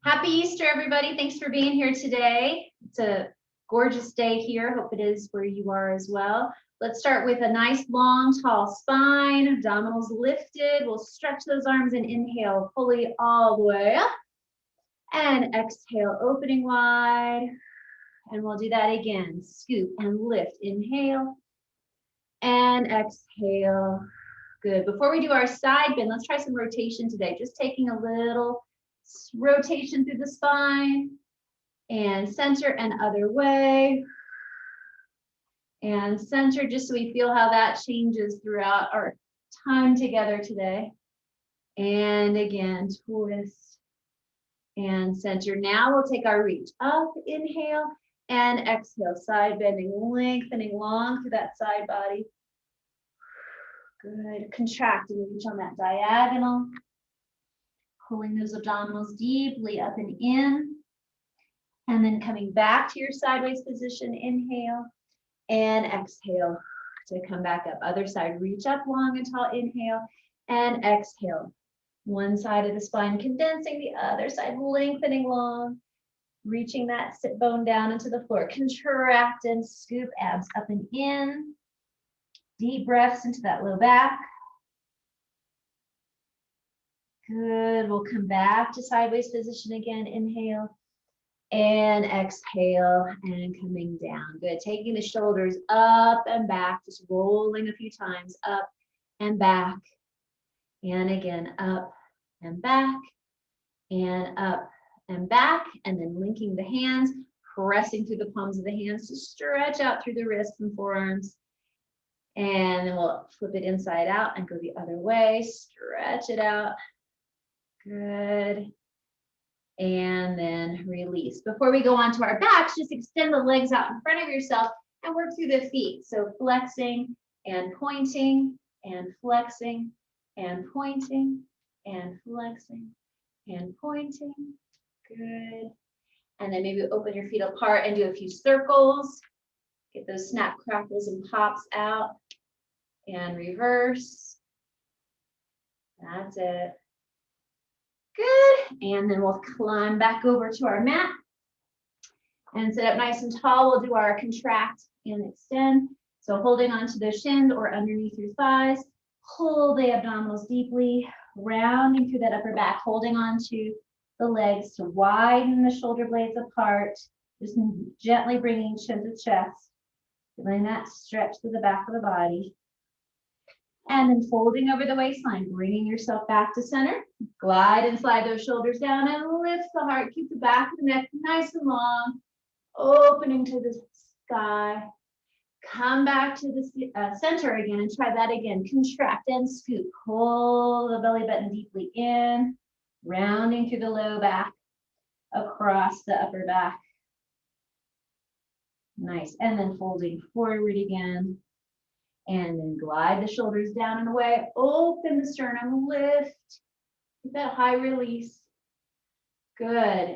Happy Easter, everybody. Thanks for being here today. It's a gorgeous day here. Hope it is where you are as well. Let's start with a nice, long, tall spine, abdominals lifted. We'll stretch those arms and inhale fully all the way up. And exhale, opening wide. And we'll do that again. Scoop and lift. Inhale and exhale. Good. Before we do our side bend, let's try some rotation today. Just taking a little rotation through the spine and center and other way and center, just so we feel how that changes throughout our time together today. And again, twist and center. Now we'll take our reach up, inhale and exhale, side bending, lengthening long through that side body. Good. Contract and reach on that diagonal. Pulling those abdominals deeply up and in. And then coming back to your sideways position, inhale and exhale to come back up. Other side, reach up long and tall, inhale and exhale. One side of the spine condensing, the other side lengthening long, reaching that sit bone down into the floor. Contract and scoop abs up and in. Deep breaths into that low back. Good. We'll come back to sideways position again. Inhale and exhale and coming down. Good. Taking the shoulders up and back, just rolling a few times up and back. And again, up and back and up and back. And then linking the hands, pressing through the palms of the hands to stretch out through the wrists and forearms. And then we'll flip it inside out and go the other way. Stretch it out. Good. And then release. Before we go on to our backs, just extend the legs out in front of yourself and work through the feet. So flexing and pointing and flexing and pointing and flexing and pointing. Good. And then maybe open your feet apart and do a few circles. Get those snap, crackles, and pops out. And reverse. That's it. Good. And then we'll climb back over to our mat and sit up nice and tall. We'll do our contract and extend. So holding onto the shins or underneath your thighs. Pull the abdominals deeply, rounding through that upper back, holding onto the legs to widen the shoulder blades apart. Just gently bringing chin to chest. Feeling that stretch through the back of the body. And then folding over the waistline, bringing yourself back to center. Glide and slide those shoulders down and lift the heart. Keep the back of the neck nice and long, opening to the sky. Come back to the center again and try that again. Contract and scoop. Pull the belly button deeply in, rounding through the low back, across the upper back. Nice. And then folding forward again. And then glide the shoulders down and away. Open the sternum, lift. Get that high release. Good.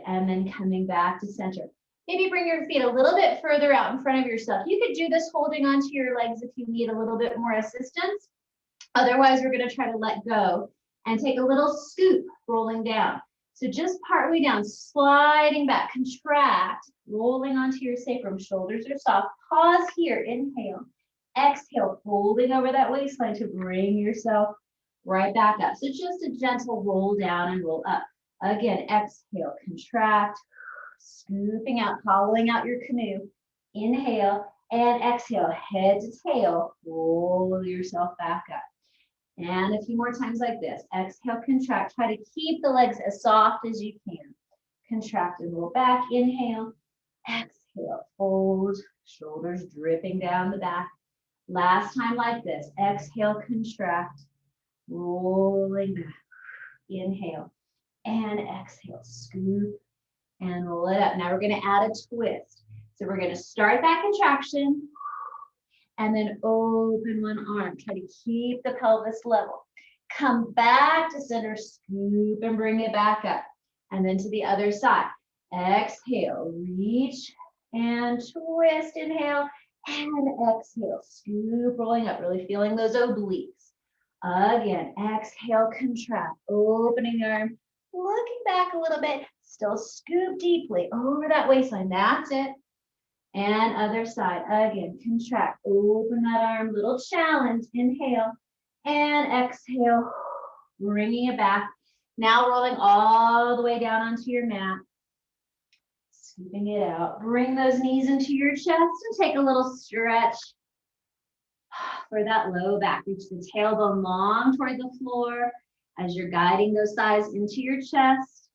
And then coming back to center. Maybe bring your feet a little bit further out in front of yourself. You could do this holding onto your legs if you need a little bit more assistance. Otherwise, we're going to try to let go and take a little scoop rolling down. So just partway down, sliding back, contract, rolling onto your sacrum. Shoulders are soft. Pause here. Inhale. Exhale, folding over that waistline to bring yourself right back up. So just a gentle roll down and roll up. Again, exhale, contract, scooping out, hollowing out your canoe. Inhale and exhale, head to tail, roll yourself back up. And a few more times like this. Exhale, contract. Try to keep the legs as soft as you can. Contract and roll back. Inhale, exhale, fold, shoulders dripping down the back. Last time like this. Exhale, contract, rolling back. Inhale and exhale, scoop and roll it up. Now we're going to add a twist. So we're going to start that contraction and then open one arm. Try to keep the pelvis level. Come back to center, scoop and bring it back up. And then to the other side. Exhale, reach and twist. Inhale. And exhale, scoop, rolling up, really feeling those obliques. Again, exhale, contract, opening the arm, looking back a little bit, still scoop deeply over that waistline. That's it. And other side. Again, contract. Open that arm. Little challenge. Inhale. And exhale. Bringing it back. Now rolling all the way down onto your mat. Scooping it out. Bring those knees into your chest and take a little stretch for that low back. Reach the tailbone long toward the floor as you're guiding those thighs into your chest.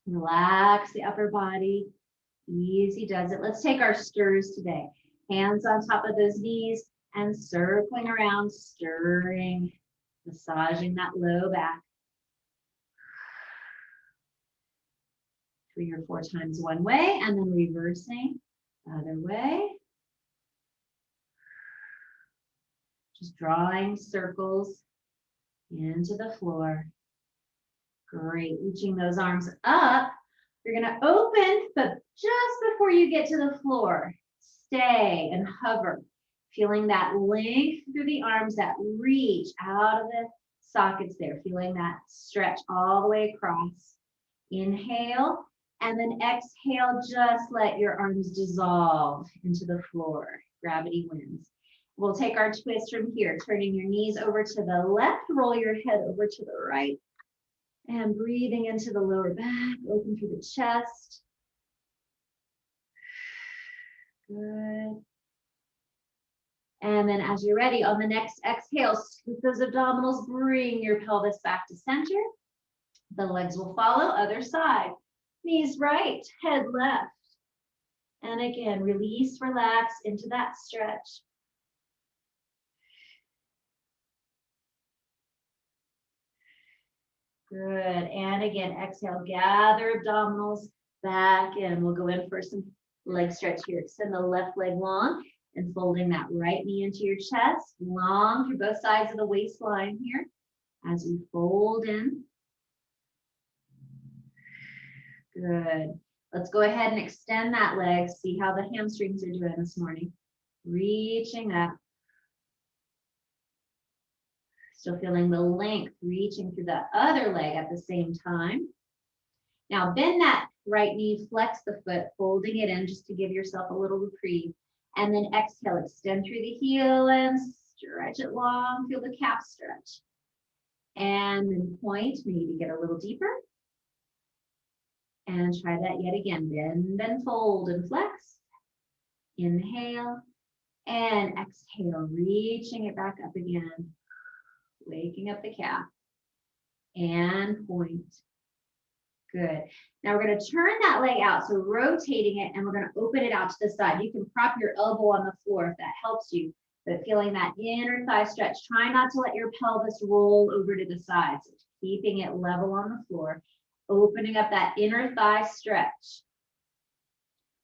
Relax the upper body. Easy does it. Let's take our stirs today. Hands on top of those knees and circling around, stirring, massaging that low back. 3 or 4 times one way and then reversing other way. Just drawing circles into the floor. Great, reaching those arms up. You're gonna open, but just before you get to the floor, stay and hover, feeling that length through the arms, that reach out of the sockets there, feeling that stretch all the way across. Inhale, and then exhale, just let your arms dissolve into the floor. Gravity wins. We'll take our twist from here, turning your knees over to the left, roll your head over to the right, and breathing into the lower back, open through the chest. Good. And then as you're ready, on the next exhale, scoop those abdominals, bring your pelvis back to center. The legs will follow, other side. Knees right, head left. And again, release, relax into that stretch. Good, and again, exhale, gather abdominals back in. We'll go in for some leg stretch here. Extend the left leg long and folding that right knee into your chest, long through both sides of the waistline here as we fold in. Good. Let's go ahead and extend that leg. See how the hamstrings are doing this morning. Reaching up. Still feeling the length, reaching through the other leg at the same time. Now bend that right knee, flex the foot, folding it in just to give yourself a little reprieve. And then exhale, extend through the heel and stretch it long, feel the calf stretch. And then point, maybe get a little deeper. And try that yet again. Bend and fold and flex. Inhale and exhale, reaching it back up again. Waking up the calf. And point. Good. Now we're going to turn that leg out. So rotating it, and we're going to open it out to the side. You can prop your elbow on the floor if that helps you. But feeling that inner thigh stretch. Try not to let your pelvis roll over to the side. So keeping it level on the floor. Opening up that inner thigh stretch.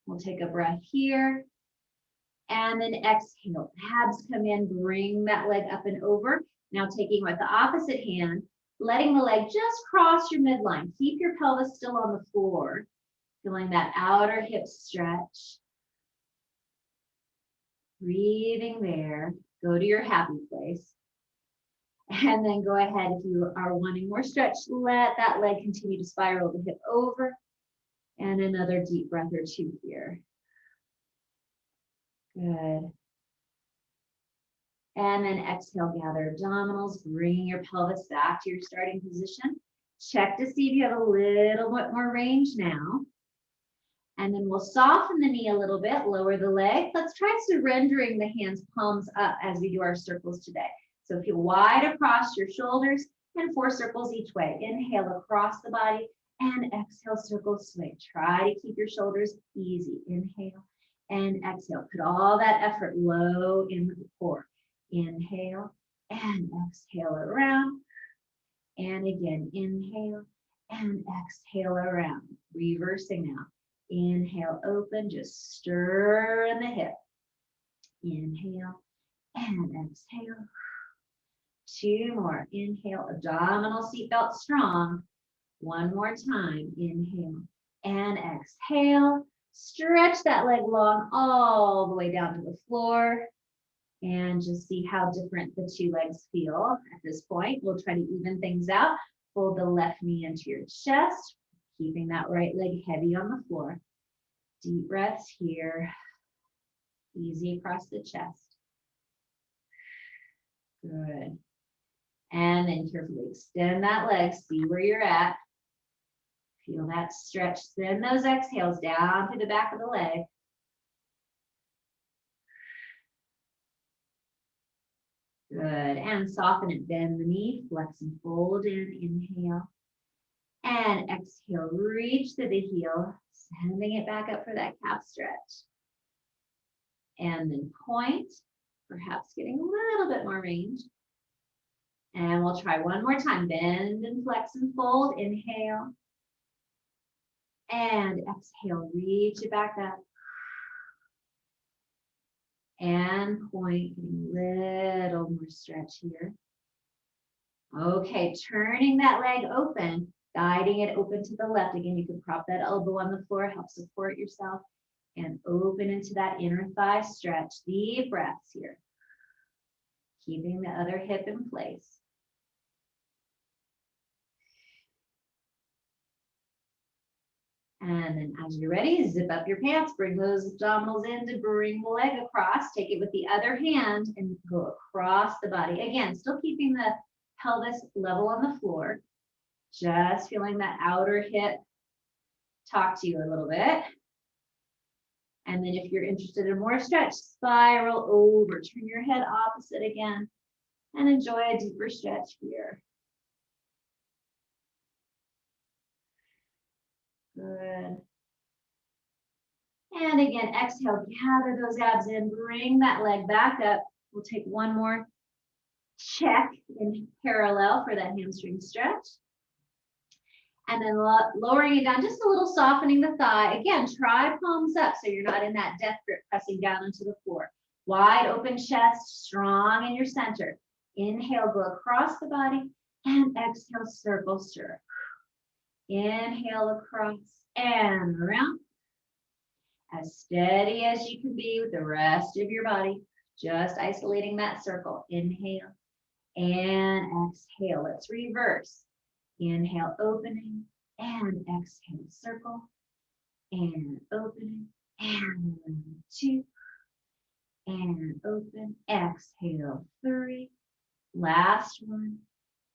We'll take a breath here. And then exhale. Abs come in. Bring that leg up and over. Now taking with the opposite hand. Letting the leg just cross your midline. Keep your pelvis still on the floor. Feeling that outer hip stretch. Breathing there. Go to your happy place. And then go ahead, if you are wanting more stretch, let that leg continue to spiral the hip over. And another deep breath or two here. Good. And then exhale, gather abdominals, bringing your pelvis back to your starting position. Check to see if you have a little bit more range now. And then we'll soften the knee a little bit, lower the leg. Let's try surrendering the hands palms up as we do our circles today. So feel wide across your shoulders and 4 circles each way. Inhale across the body and exhale, circle swing. Try to keep your shoulders easy. Inhale and exhale. Put all that effort low in the core. Inhale and exhale around. And again, inhale and exhale around. Reversing now. Inhale, open, just stir in the hip. Inhale and exhale. 2 more. Inhale, abdominal seatbelt strong. 1 more time. Inhale and exhale. Stretch that leg long all the way down to the floor. And just see how different the 2 legs feel at this point. We'll try to even things out. Fold the left knee into your chest, keeping that right leg heavy on the floor. Deep breaths here. Easy across the chest. Good. And then carefully extend that leg. See where you're at. Feel that stretch. Send those exhales down to the back of the leg. Good. And soften it. Bend the knee. Flex and fold in. Inhale. And exhale. Reach to the heel. Sending it back up for that calf stretch. And then point. Perhaps getting a little bit more range. And we'll try one more time. Bend and flex and fold. Inhale. And exhale. Reach it back up. And point. Getting a little more stretch here. Okay, turning that leg open. Guiding it open to the left. Again, you can prop that elbow on the floor. Help support yourself. And open into that inner thigh stretch. Deep breaths here. Keeping the other hip in place. And then as you're ready, zip up your pants, bring those abdominals in to bring the leg across. Take it with the other hand and go across the body. Again, still keeping the pelvis level on the floor. Just feeling that outer hip talk to you a little bit. And then if you're interested in more stretch, spiral over, turn your head opposite again, and enjoy a deeper stretch here. Good. And again, exhale, gather those abs in, bring that leg back up. We'll take one more check in parallel for that hamstring stretch. And then lowering it down, just a little softening the thigh. Again, try palms up so you're not in that death grip pressing down into the floor. Wide open chest, strong in your center. Inhale, go across the body, and exhale, circle stir. Inhale across and around. As steady as you can be with the rest of your body, just isolating that circle. Inhale and exhale. Let's reverse. Inhale, opening, and exhale, circle, and opening, and 2, and open, exhale, 3, last one,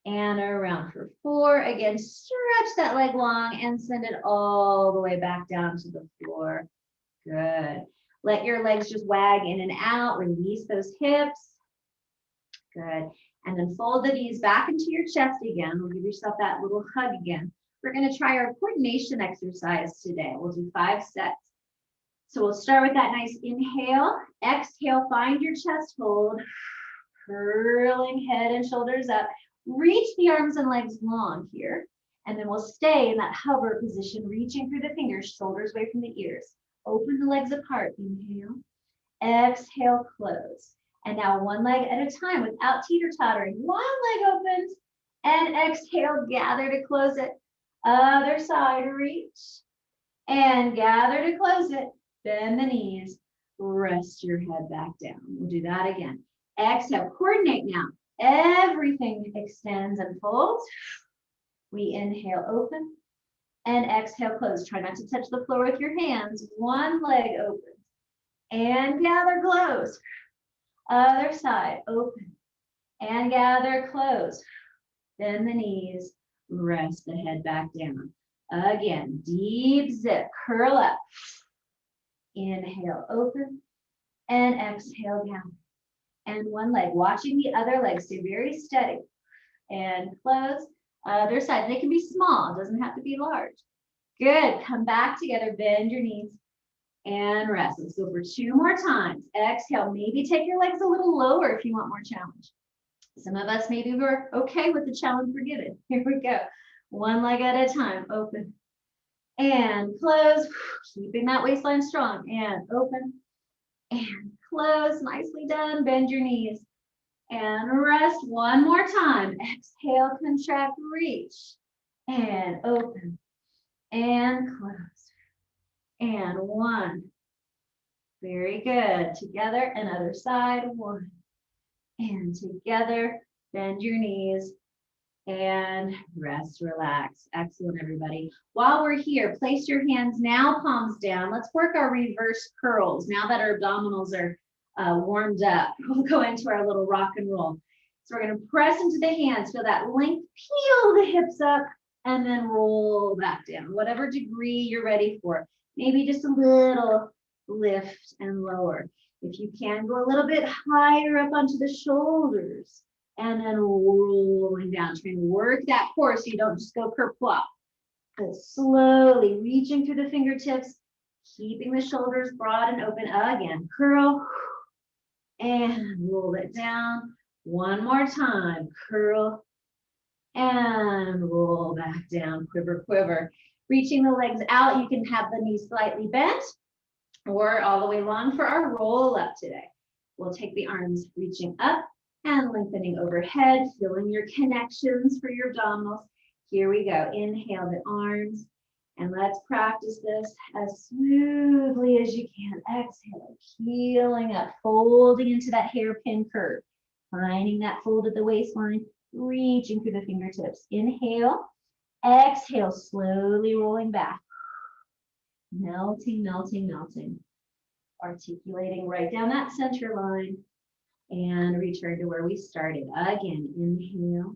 and around for 4. Again, stretch that leg long and send it all the way back down to the floor. Good. Let your legs just wag in and out, release those hips. Good. And then fold the knees back into your chest again. We'll give yourself that little hug again. We're going to try our coordination exercise today. We'll do 5 sets. So we'll start with that nice inhale. Exhale, find your chest hold. Curling head and shoulders up. Reach the arms and legs long here. And then we'll stay in that hover position, reaching through the fingers, shoulders away from the ears. Open the legs apart. Inhale. Exhale, close. And now one leg at a time without teeter-tottering. One leg opens and exhale, gather to close it. Other side, reach and gather to close it. Bend the knees, rest your head back down. We'll do that again. Exhale, coordinate now. Everything extends and folds. We inhale, open and exhale, close. Try not to touch the floor with your hands. One leg opens and gather, close. Other side, open and gather, close. Bend the knees, rest the head back down. Again, deep zip, curl up. Inhale, open and exhale down. And one leg, watching the other leg, stay very steady. And close, other side. They can be small, it doesn't have to be large. Good, come back together, bend your knees. And rest. Let's go for 2 more times. Exhale. Maybe take your legs a little lower if you want more challenge. Some of us maybe we're okay with the challenge we're given. Here we go. One leg at a time. Open and close. Keeping that waistline strong. And open and close. Nicely done. Bend your knees and rest. One more time. Exhale, contract, reach and open and close. And 1. Very good. Together and other side. 1. And together. Bend your knees. and rest, relax. Excellent, everybody. While we're here, place your hands now, palms down. Let's work our reverse curls. Now that our abdominals are warmed up, we'll go into our little rock and roll. So we're going to press into the hands, feel that length, peel the hips up, and then roll back down, whatever degree you're ready for. Maybe just a little lift and lower. If you can, go a little bit higher up onto the shoulders and then rolling down. Try and work that core so you don't just go kerplop, but slowly reaching through the fingertips, keeping the shoulders broad and open. Again, curl and roll it down. One more time, curl and roll back down, quiver, quiver. Reaching the legs out, you can have the knees slightly bent or all the way long for our roll up today. We'll take the arms reaching up and lengthening overhead, feeling your connections for your abdominals. Here we go. Inhale the arms, and let's practice this as smoothly as you can. Exhale, peeling up, folding into that hairpin curve, finding that fold at the waistline, reaching through the fingertips. Inhale, exhale, slowly rolling back. Melting, melting, melting. Articulating right down that center line. And return to where we started. Again, inhale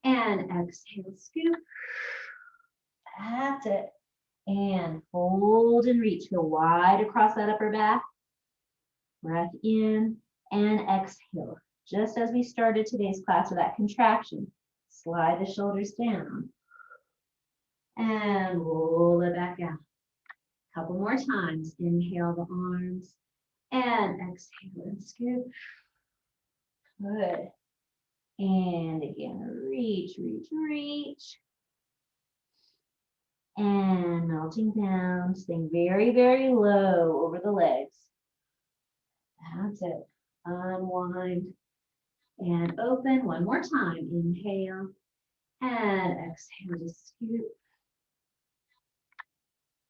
and exhale, scoop. That's it. And fold and reach. Go wide across that upper back. Breath in and exhale. Just as we started today's class with that contraction. Slide the shoulders down. And roll it back out. Couple more times. Inhale the arms. And exhale and scoop. Good. And again, reach, reach, reach. And melting down, staying very, very low over the legs. That's it. Unwind and open. One more time. Inhale and exhale. Just scoop.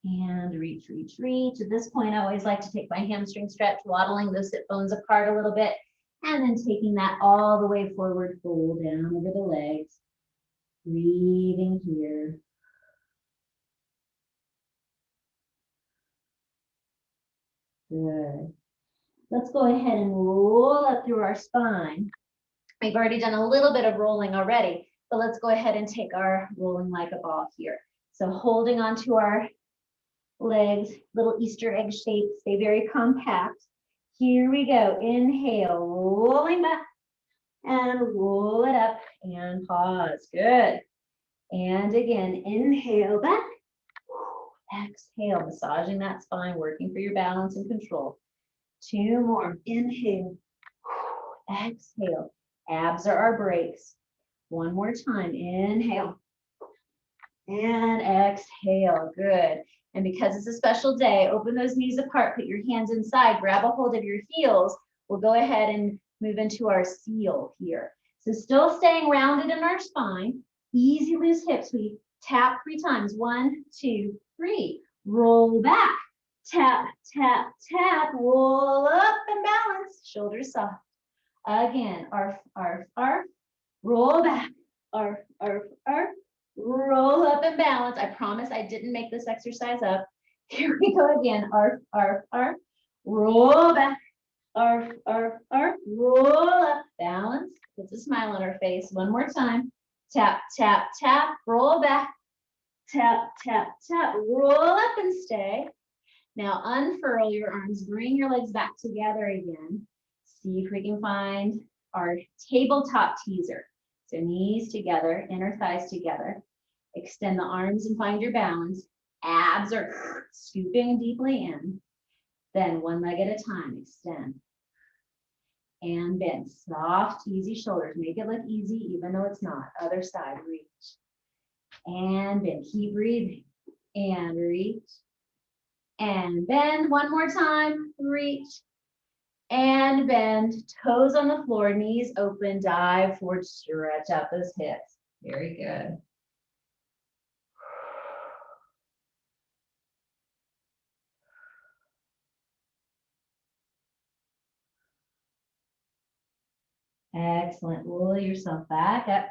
And reach, reach, reach. At this point, I always like to take my hamstring stretch, waddling those hip bones apart a little bit. And then taking that all the way forward, fold down over the legs. Breathing here. Good. Let's go ahead and roll up through our spine. We've already done a little bit of rolling already, but let's go ahead and take our rolling like a ball here. So holding onto our legs, little Easter egg shape, stay very compact. Here we go. Inhale, rolling back and roll it up and pause. Good. And again, inhale back. Exhale, massaging that spine, working for your balance and control. Two more. Inhale. Exhale. Abs are our brakes. One more time. Inhale. And exhale. Good. And because it's a special day, open those knees apart, put your hands inside, grab a hold of your heels. We'll go ahead and move into our seal here. So still staying rounded in our spine. Easy loose hips. We tap 3 times. 1, 2, 3. Roll back. Tap, tap, tap. Roll up and balance. Shoulders soft. Again, arf, arf, arf. Roll back. Arf, arf, arf. Roll up and balance. I promise I didn't make this exercise up. Here we go again. Arf, arf, arf. Roll back. Arf, arf, arf. Roll up. Balance. Puts a smile on our face. One more time. Tap, tap, tap. Roll back. Tap, tap, tap. Roll up and stay. Now unfurl your arms. Bring your legs back together again. See if we can find our tabletop teaser. So knees together, inner thighs together. Extend the arms and find your balance. Abs are scooping deeply in. Then one leg at a time, extend. And bend. Soft, easy shoulders. Make it look easy even though it's not. Other side, reach. And bend. Keep breathing. And reach. And bend. One more time. Reach. And bend, toes on the floor, knees open, dive forward, stretch out those hips. Very good. Excellent. Roll yourself back up.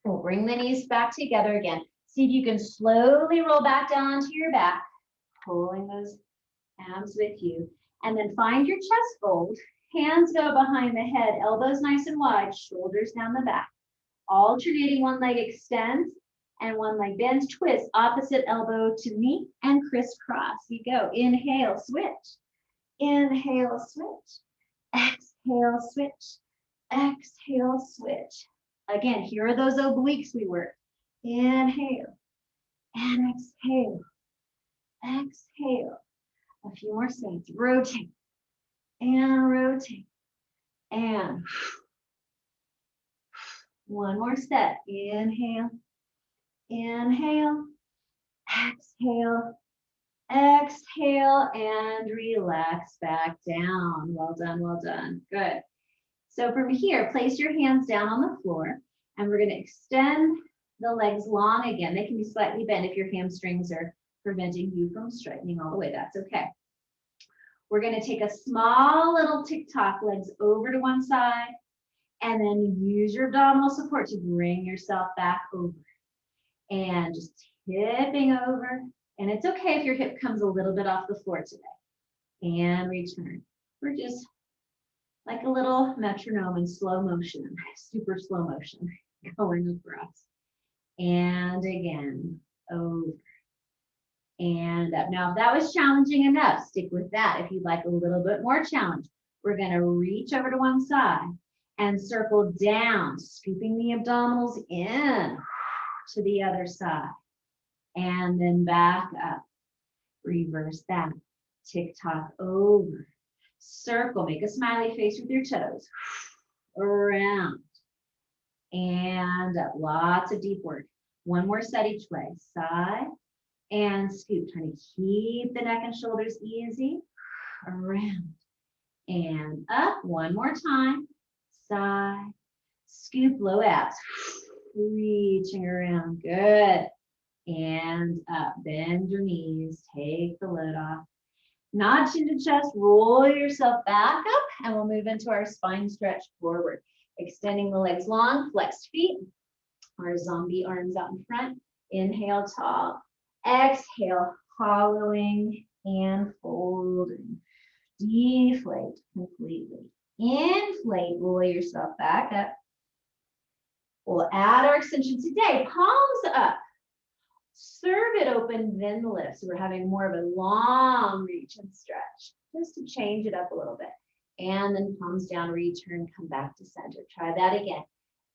We'll bring the knees back together again. See if you can slowly roll back down onto your back, pulling those abs with you. And then find your chest fold. Hands go behind the head, elbows nice and wide, shoulders down the back. Alternating, one leg extends and one leg bends, twist, opposite elbow to knee and crisscross. You go. Inhale, switch. Inhale, switch. Exhale, switch. Exhale, switch. Again, here are those obliques we worked. Inhale and exhale. Exhale. A few more seconds. Rotate and rotate. And one more set. Inhale. Inhale. Exhale. Exhale and relax back down. Well done, well done. Good. So from here, place your hands down on the floor and we're going to extend the legs long again. They can be slightly bent if your hamstrings are preventing you from straightening all the way. That's okay. We're going to take a small little tick-tock, legs over to one side, and then use your abdominal support to bring yourself back over. And just tipping over. And it's okay if your hip comes a little bit off the floor today. And return. We're just like a little metronome in slow motion, super slow motion, going across. And again, over. And up. Now, if that was challenging enough, stick with that. If you'd like a little bit more challenge, we're going to reach over to one side and circle down, scooping the abdominals in to the other side. And then back up. Reverse that. Tick-tock over. Circle. Make a smiley face with your toes. Around. And up. Lots of deep work. One more set each way. Side. And scoop, trying to keep the neck and shoulders easy. Around and up. One more time. Side. Scoop, low abs. Reaching around. Good. And up. Bend your knees. Take the load off. Nod chin to chest. Roll yourself back up. And we'll move into our spine stretch forward. Extending the legs long. Flexed feet. Our zombie arms out in front. Inhale, tall. Exhale, hollowing and folding. Deflate completely. Inflate, roll yourself back up. We'll add our extension today. Palms up. Serve it open, then lift. So we're having more of a long reach and stretch, just to change it up a little bit. And then palms down, return, come back to center. Try that again.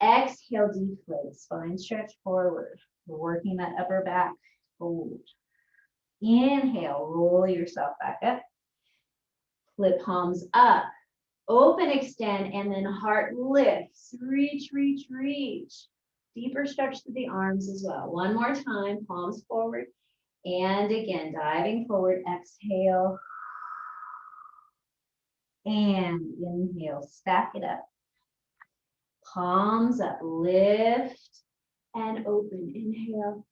Exhale, deflate, spine stretch forward. We're working that upper back. Hold. Inhale, roll yourself back up. Flip palms up. Open, extend, and then heart lifts. Reach, reach, reach. Deeper stretch to the arms as well. One more time, palms forward. And again, diving forward, exhale. And inhale, stack it up. Palms up, lift and open. Inhale.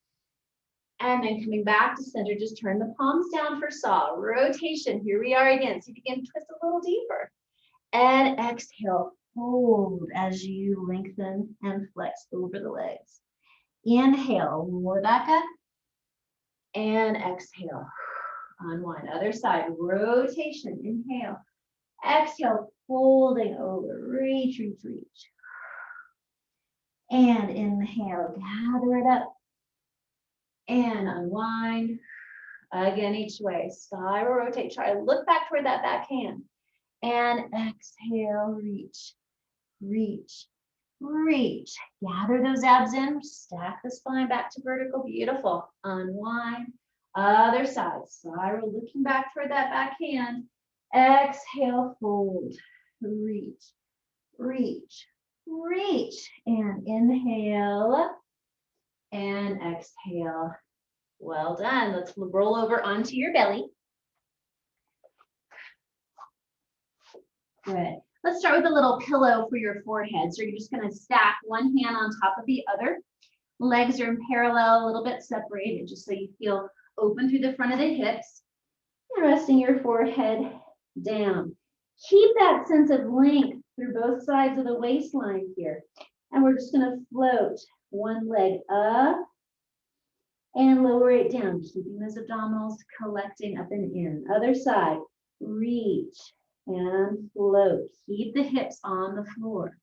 And then coming back to center, just turn the palms down for saw. Rotation, here we are again. See if you can twist a little deeper. And exhale, hold as you lengthen and flex over the legs. Inhale, more back up. And exhale, unwind. Other side, rotation, inhale. Exhale, folding over, reach, reach, reach. And inhale, gather it up. And unwind. Again, each way. Spiral rotate. Try to look back toward that backhand. And exhale, reach, reach, reach. Gather those abs in. Stack the spine back to vertical. Beautiful. Unwind. Other side. Spiral, looking back toward that backhand. Exhale, fold. Reach, reach, reach. And inhale. And exhale. Well done. Let's roll over onto your belly. Good. Let's start with a little pillow for your forehead. So you're just going to stack one hand on top of the other. Legs are in parallel, a little bit separated, just so you feel open through the front of the hips. And resting your forehead down. Keep that sense of length through both sides of the waistline here. And we're just going to float one leg up and lower it down, keeping those abdominals collecting up and in. Other side, reach and float. Keep the hips on the floor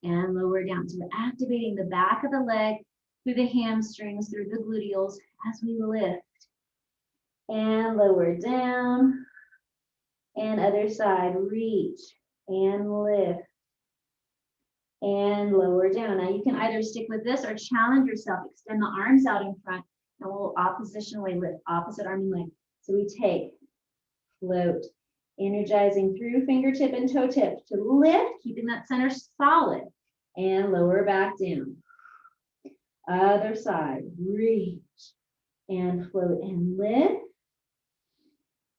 and lower down. So we're activating the back of the leg through the hamstrings, through the gluteals as we lift. And lower down. And other side, reach and lift. And lower down. Now you can either stick with this or challenge yourself. Extend the arms out in front and we'll oppositionally lift, opposite arm and leg. So we take, float, energizing through fingertip and toe tip to lift, keeping that center solid, and lower back down. Other side, reach and float and lift,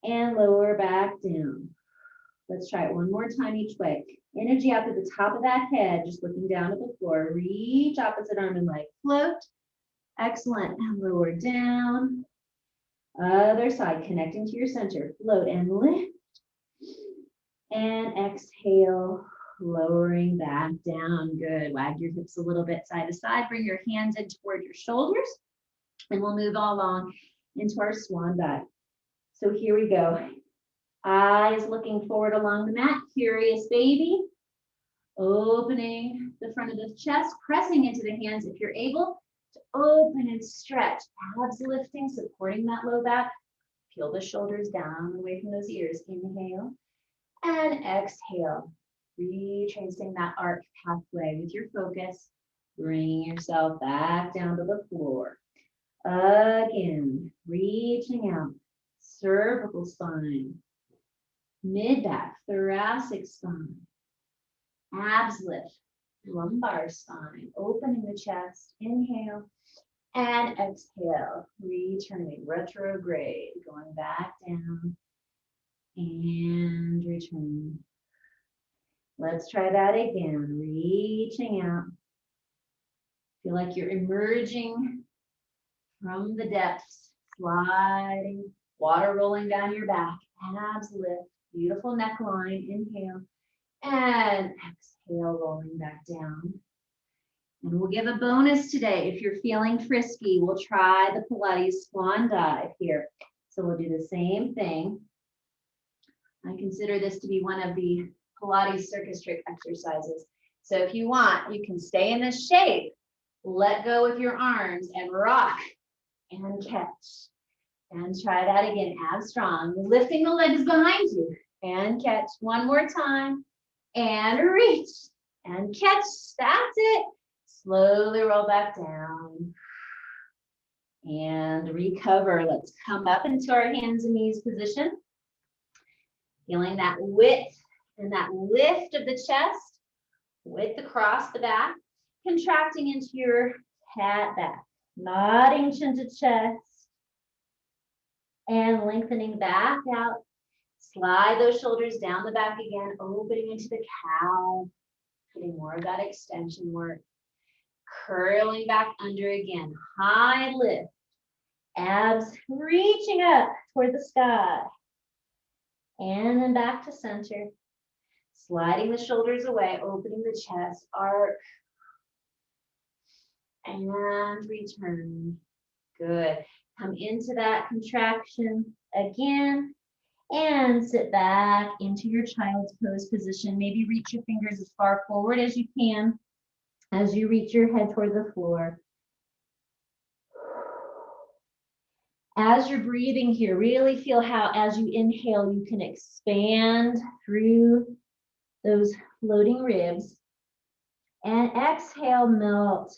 and lower back down. Let's try it one more time each way. Energy out to the top of that head, just looking down at the floor. Reach, opposite arm and leg, float. Excellent, and lower down. Other side, connecting to your center, float and lift. And exhale, lowering back down. Good. Wag your hips a little bit side to side. Bring your hands in toward your shoulders. And we'll move along into our swan dive. So here we go. Eyes looking forward along the mat. Curious baby. Opening the front of the chest. Pressing into the hands if you're able to open and stretch. Abs lifting, supporting that low back. Peel the shoulders down away from those ears. Inhale. And exhale, retracing that arc pathway with your focus, bringing yourself back down to the floor. Again, reaching out, cervical spine, mid-back, thoracic spine, abs lift, lumbar spine, opening the chest, inhale, and exhale, returning, retrograde, going back down. And return. Let's try that again. Reaching out. Feel like you're emerging from the depths, sliding, water rolling down your back, abs lift, beautiful neckline, inhale, and exhale, rolling back down. And we'll give a bonus today. If you're feeling frisky, we'll try the Pilates swan dive here. So we'll do the same thing. I consider this to be one of the Pilates circus trick exercises. So if you want, you can stay in this shape, let go with your arms and rock and catch. And try that again, abs strong, lifting the legs behind you and catch one more time and reach and catch. That's it. Slowly roll back down and recover. Let's come up into our hands and knees position. Feeling that width and that lift of the chest, width across the back, contracting into your cat back, nodding chin to chest, and lengthening back out. Slide those shoulders down the back again, opening into the cow, getting more of that extension work. Curling back under again, high lift, abs reaching up toward the sky. And then back to center. Sliding the shoulders away, opening the chest, arc. And return. Good. Come into that contraction again. And sit back into your child's pose position. Maybe reach your fingers as far forward as you can as you reach your head toward the floor. As you're breathing here, really feel how as you inhale, you can expand through those floating ribs. And exhale, melt,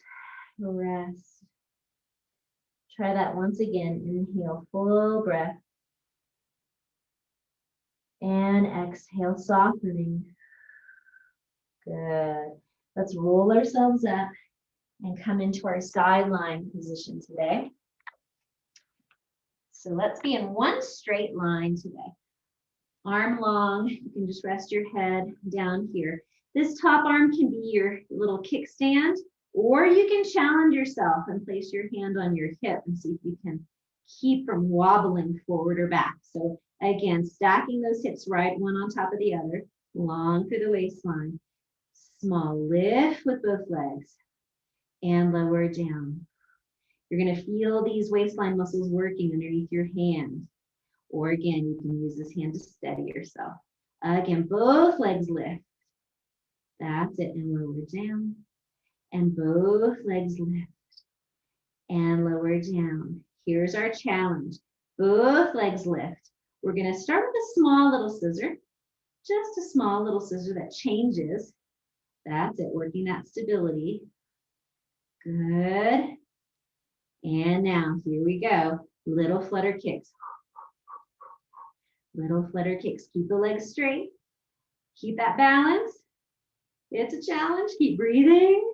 rest. Try that once again. Inhale, full breath. And exhale, softening. Good. Let's roll ourselves up and come into our sideline position today. So let's be in one straight line today. Arm long, you can just rest your head down here. This top arm can be your little kickstand, or you can challenge yourself and place your hand on your hip and see if you can keep from wobbling forward or back. So again, stacking those hips right one on top of the other, long through the waistline. Small lift with both legs. and lower down. You're going to feel these waistline muscles working underneath your hand. Or again, you can use this hand to steady yourself. Again, both legs lift. That's it, and lower down. And both legs lift and lower down. Here's our challenge. Both legs lift. We're going to start with a small little scissor, just a small little scissor that changes. That's it, working that stability. Good. And now, here we go. Little flutter kicks. Little flutter kicks. Keep the legs straight. Keep that balance. It's a challenge. Keep breathing.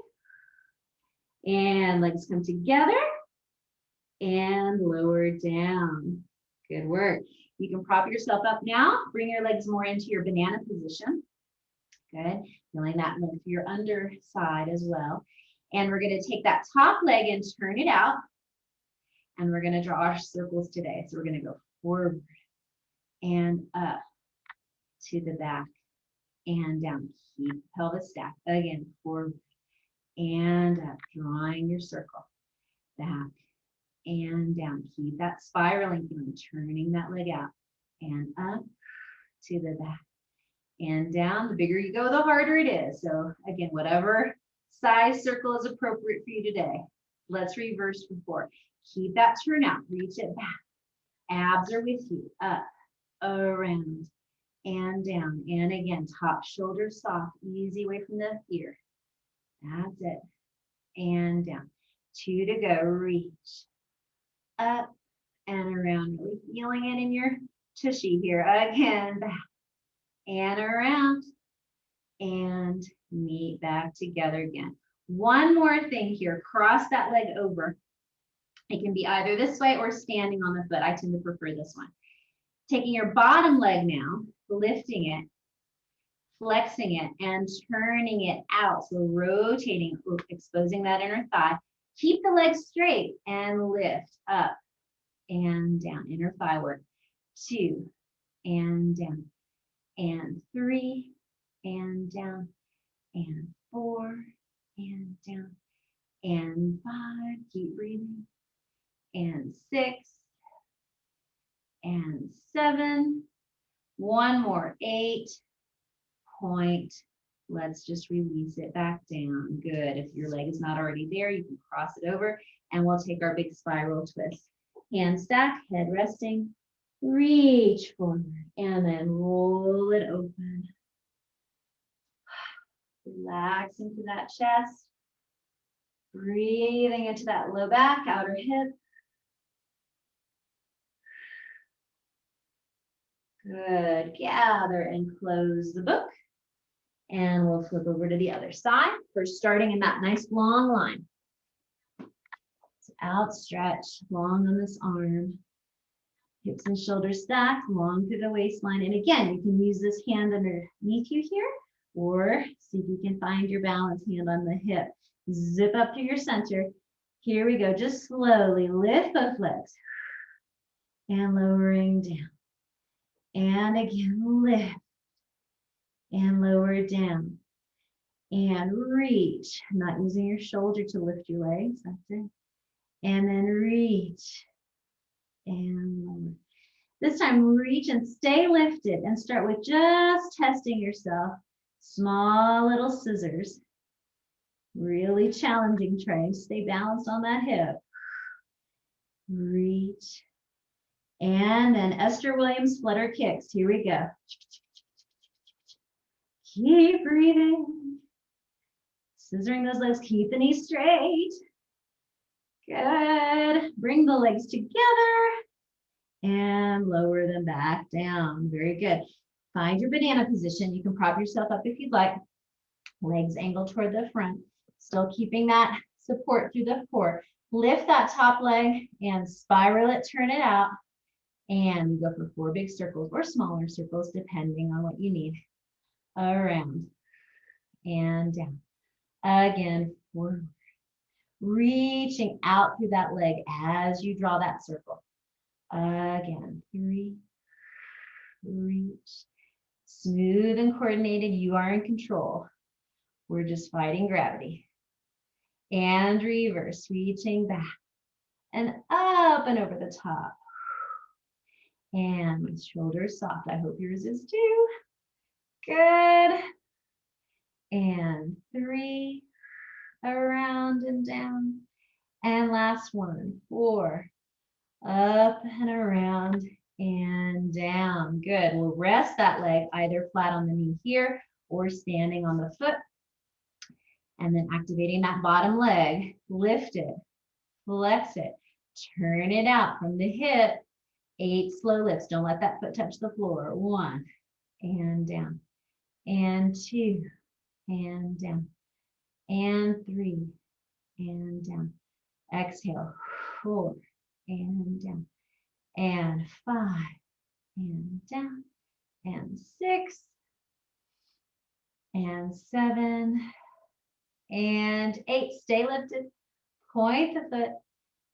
And legs come together. And lower down. Good work. You can prop yourself up now. Bring your legs more into your banana position. Good. Feeling that length for your underside as well. And we're going to take that top leg and turn it out. And we're going to draw our circles today. So we're going to go forward and up to the back and down. Keep pelvis stacked. Again, forward and up, drawing your circle. Back and down. Keep that spiraling feeling, turning that leg out and up to the back and down. The bigger you go, the harder it is. So again, whatever size circle is appropriate for you today. Let's reverse from 4. Keep that turn out, reach it back. Abs are with you, up, around, and down. And again, top shoulder soft, easy away from the ear. That's it. And down. 2 to go, reach. Up and around, really feeling it in your tushy here. Again, back and around and meet back together again. One more thing here, cross that leg over. It can be either this way or standing on the foot. I tend to prefer this one. Taking your bottom leg now, lifting it, flexing it, and turning it out. So rotating, exposing that inner thigh. Keep the legs straight and lift up and down. Inner thigh work. 2 and down. And 3 and down. And 4 and down. And 5. Keep breathing. And 6. And 7. One more. 8. Point. Let's just release it back down. Good. If your leg is not already there, you can cross it over and we'll take our big spiral twist. Hand stack, head resting, reach forward and then roll it open. Relax into that chest. Breathing into that low back, outer hip. Good. Gather and close the book. And we'll flip over to the other side. First, starting in that nice long line. So outstretch, long on this arm. Hips and shoulders stacked, long through the waistline. And again, you can use this hand underneath you here, or see if you can find your balance hand on the hip. Zip up to your center. Here we go. Just slowly lift both legs. And lowering down. And again, lift. And lower down and reach, not using your shoulder to lift your legs, that's it. And then reach and lower. This time reach and stay lifted and start with just testing yourself. Small little scissors, really challenging. Try and stay balanced on that hip. Reach and then Esther Williams flutter kicks. Here we go. Keep breathing. Scissoring those legs. Keep the knees straight. Good. Bring the legs together and lower them back down. Very good. Find your banana position. You can prop yourself up if you'd like. Legs angled toward the front. Still keeping that support through the core. Lift that top leg and spiral it, turn it out. And we go for 4 big circles or smaller circles, depending on what you need. Around and down. Again, forward. Reaching out through that leg as you draw that circle. Again, 3. Reach. Smooth and coordinated. You are in control. We're just fighting gravity. And reverse, reaching back and up and over the top. And my shoulders soft. I hope yours is too. Good. And 3, around and down. And last one, 4, up and around and down. Good. We'll rest that leg either flat on the knee here or standing on the foot. And then activating that bottom leg, lift it, flex it, turn it out from the hip. 8 slow lifts. Don't let that foot touch the floor. 1, and down, and 2, and down, and 3, and down. Exhale, 4, and down, and 5, and down, and 6, and 7, and 8. Stay lifted. Point the foot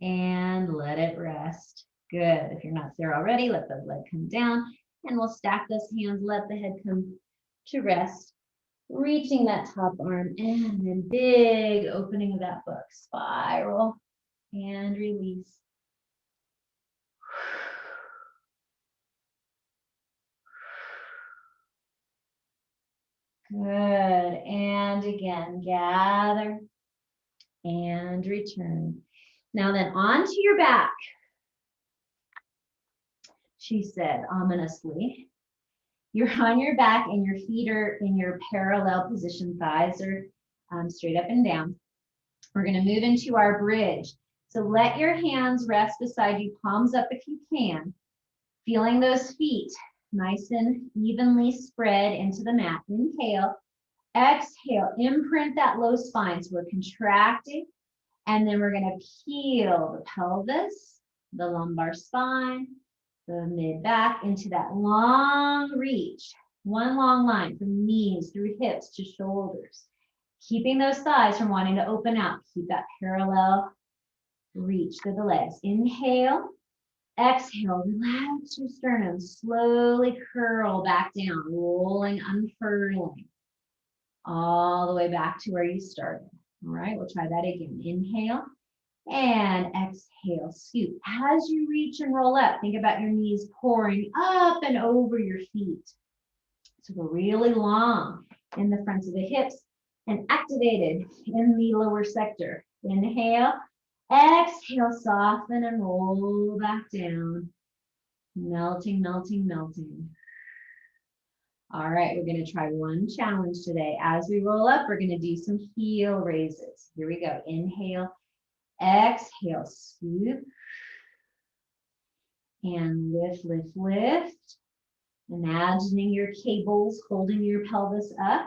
and let it rest. Good. If you're not there already, let the leg come down and we'll stack those hands, let the head come to rest, reaching that top arm and then big opening of that book. Spiral and release. Good. And again, gather and return. Now then, onto your back, she said ominously. You're on your back and your feet are in your parallel position. Thighs are straight up and down. We're going to move into our bridge. So let your hands rest beside you, palms up if you can. Feeling those feet nice and evenly spread into the mat. Inhale, exhale, imprint that low spine. So we're contracting. And then we're going to peel the pelvis, the lumbar spine, the mid back into that long reach. One long line from knees through hips to shoulders. Keeping those thighs from wanting to open out. Keep that parallel reach through the legs. Inhale, exhale, relax your sternum. Slowly curl back down, rolling, unfurling. All the way back to where you started. All right, we'll try that again. Inhale and exhale, scoop. As you reach and roll up, think about your knees pouring up and over your feet. So we're really long in the fronts of the hips and activated in the lower sector. Inhale, exhale, soften and roll back down. Melting, melting, melting. All right, we're going to try one challenge today. As we roll up, we're going to do some heel raises. Here we go. Inhale, exhale, scoop. And lift, lift, lift. Imagining your cables holding your pelvis up.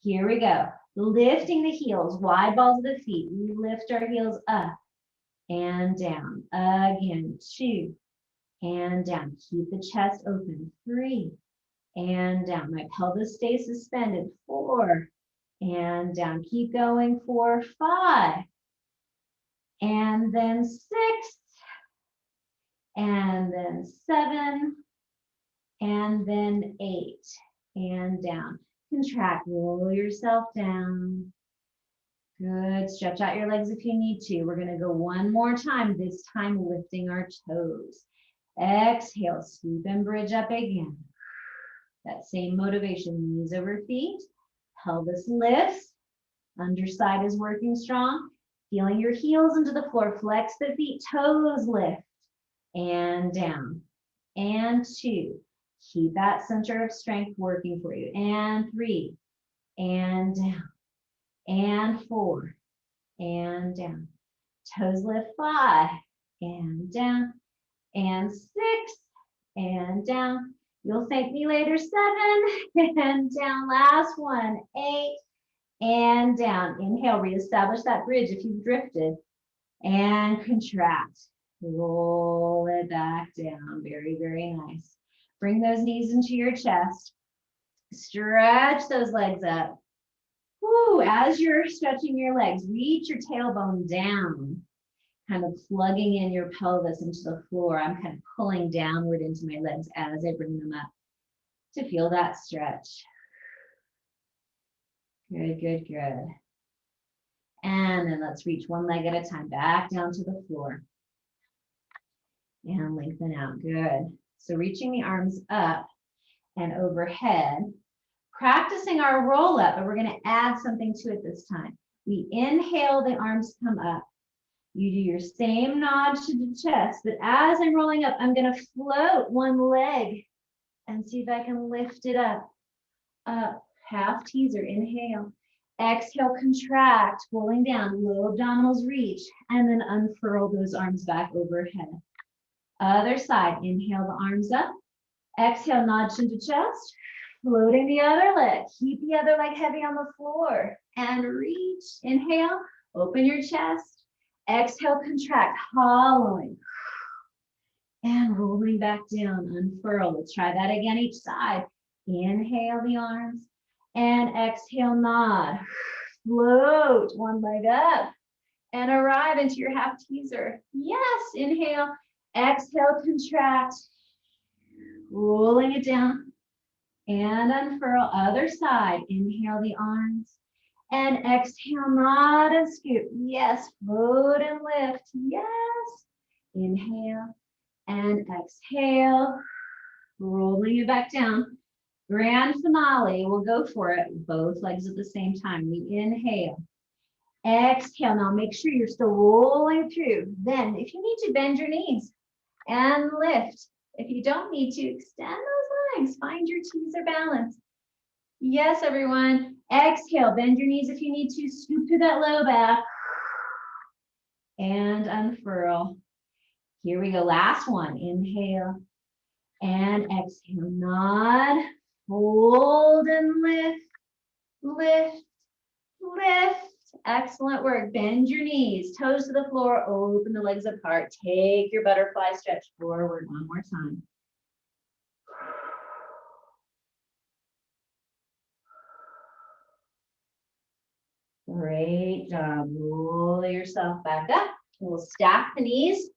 Here we go. Lifting the heels, wide balls of the feet. We lift our heels up and down. Again, 2 and down. Keep the chest open. 3 and down. My pelvis stays suspended. 4 and down. Keep going. 4, 5. And then 6. And then 7. And then 8. And down. Contract. Roll yourself down. Good. Stretch out your legs if you need to. We're going to go one more time, this time lifting our toes. Exhale. Scoop and bridge up again. That same motivation, knees over feet, pelvis lifts, underside is working strong, feeling your heels into the floor, flex the feet, toes lift, and down, and 2. Keep that center of strength working for you, and 3, and down, and 4, and down, toes lift, 5, and down, and 6, and down. You'll thank me later. 7 and down. Last one. 8 and down. Inhale. Reestablish that bridge if you've drifted. And contract. Roll it back down. Very, very nice. Bring those knees into your chest. Stretch those legs up. Woo. As you're stretching your legs, reach your tailbone down. Kind of plugging in your pelvis into the floor. I'm kind of pulling downward into my legs as I bring them up to feel that stretch. Good, good, good. And then let's reach one leg at a time back down to the floor. And lengthen out, good. So reaching the arms up and overhead, practicing our roll up, but we're gonna add something to it this time. We inhale, the arms come up. You do your same nod to the chest, but as I'm rolling up, I'm gonna float one leg and see if I can lift it up. Up, half teaser, inhale. Exhale, contract, pulling down, low abdominals reach, and then unfurl those arms back overhead. Other side, inhale the arms up. Exhale, nod chin to chest, floating the other leg. Keep the other leg heavy on the floor and reach. Inhale, open your chest. Exhale, contract, hollowing. And rolling back down, unfurl. Let's try that again each side. Inhale the arms and exhale, nod. Float one leg up and arrive into your half teaser. Yes, inhale, exhale, contract. Rolling it down and unfurl. Other side, inhale the arms and exhale, nod and scoop. Yes, float and lift. Yes, inhale and exhale, rolling it back down. Grand finale, we'll go for it. Both legs at the same time. We inhale, exhale. Now make sure you're still rolling through. Then if you need to, bend your knees and lift. If you don't need to, extend those legs. Find your teaser balance. Yes, everyone. Exhale, bend your knees if you need to. Scoop to that low back. And unfurl. Here we go, last one. Inhale and exhale, nod. Hold and lift, lift, lift. Excellent work. Bend your knees, toes to the floor, open the legs apart. Take your butterfly stretch forward one more time. Great job. Roll yourself back up. We'll stack the knees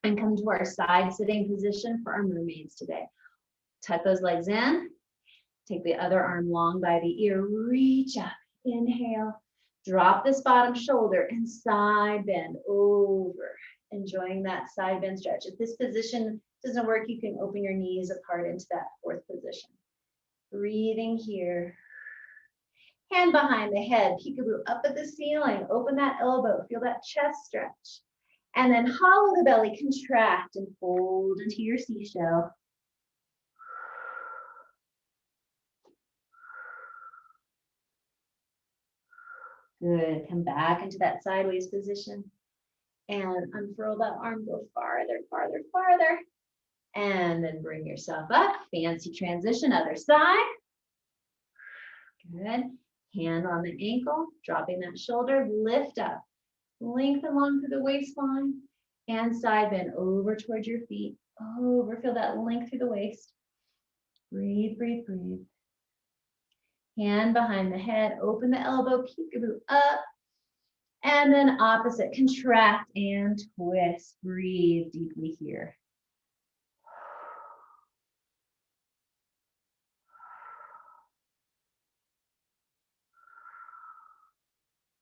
and come to our side sitting position for our mermaids today. Tuck those legs in. Take the other arm long by the ear. Reach up. Inhale. Drop this bottom shoulder and side bend over. Enjoying that side bend stretch. If this position doesn't work, you can open your knees apart into that fourth position. Breathing here. Hand behind the head, peekaboo up at the ceiling. Open that elbow, feel that chest stretch. And then hollow the belly, contract and fold into your seashell. Good, come back into that sideways position. And unfurl that arm, go farther, farther, farther. And then bring yourself up, fancy transition, other side. Good. Hand on the ankle, dropping that shoulder, lift up. Lengthen long through the waistline and side bend over towards your feet. Over, feel that length through the waist. Breathe, breathe, breathe. Hand behind the head, open the elbow, peekaboo up. And then opposite, contract and twist. Breathe deeply here.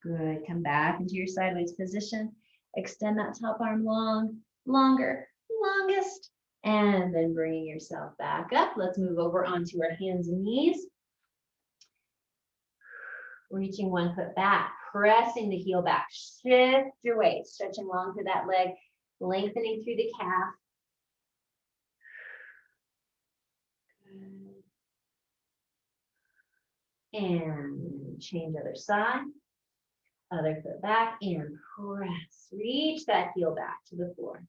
Good, come back into your sideways position. Extend that top arm long, longer, longest. And then bringing yourself back up. Let's move over onto our hands and knees. Reaching one foot back, pressing the heel back. Shift your weight, stretching long through that leg, lengthening through the calf. Good. And change other side. Other foot back and press. Reach that heel back to the floor.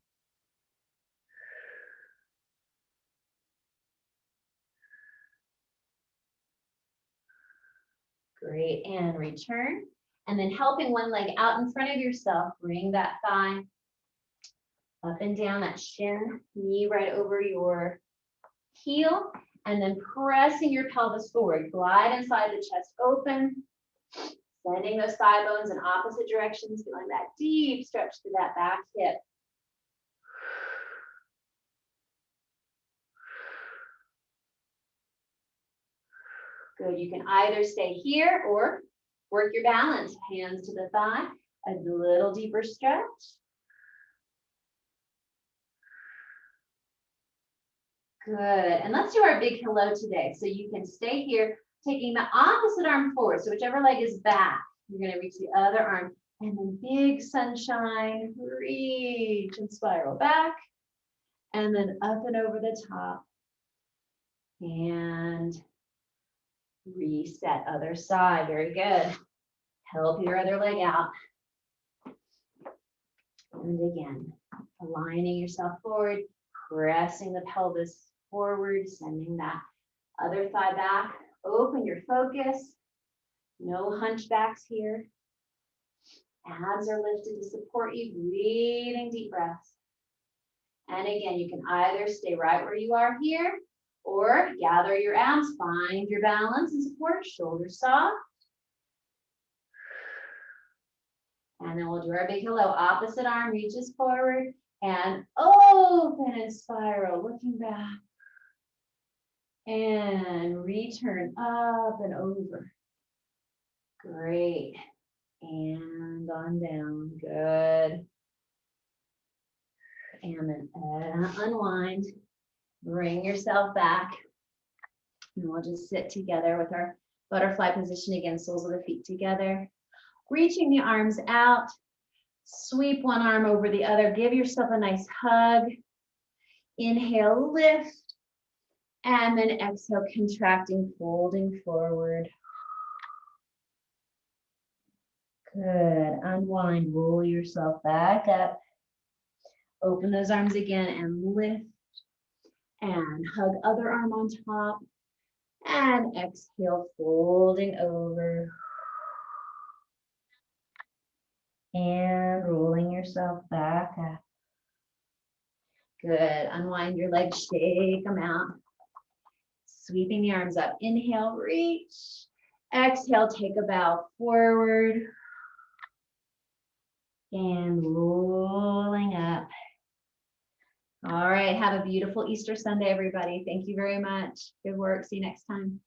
Great, and return. And then helping one leg out in front of yourself, bring that thigh up and down, that shin, knee right over your heel, and then pressing your pelvis forward. Glide inside the chest open, sending those thigh bones in opposite directions, feeling that deep stretch through that back hip. Good, you can either stay here or Work your balance. Hands to the thigh. A little deeper stretch. Good. And let's do our big hello today. So you can stay here, taking the opposite arm forward. So whichever leg is back, you're going to reach the other arm. And then big sunshine, reach and spiral back. And then up and over the top. And reset other side. Very good. Help your other leg out. And again, aligning yourself forward, pressing the pelvis forward, sending that other thigh back. Open your focus. No hunchbacks here. Abs are lifted to support you. Breathing deep breaths. And again, you can either stay right where you are here or gather your abs, find your balance and support, shoulders soft. And then we'll do our big hello. Opposite arm reaches forward and open and spiral, looking back. And return up and over. Great. And on down. Good. And then unwind. Bring yourself back. And we'll just sit together with our butterfly position again, soles of the feet together. Reaching the arms out. Sweep one arm over the other. Give yourself a nice hug. Inhale, lift. And then exhale, contracting, folding forward. Good. Unwind, roll yourself back up. Open those arms again and lift. And hug other arm on top. And exhale, folding over. And rolling yourself back up. Good. Unwind your legs, shake them out. Sweeping the arms up. Inhale, reach. Exhale, take a bow forward. And rolling up. All right, have a beautiful Easter Sunday, everybody. Thank you very much. Good work. See you next time.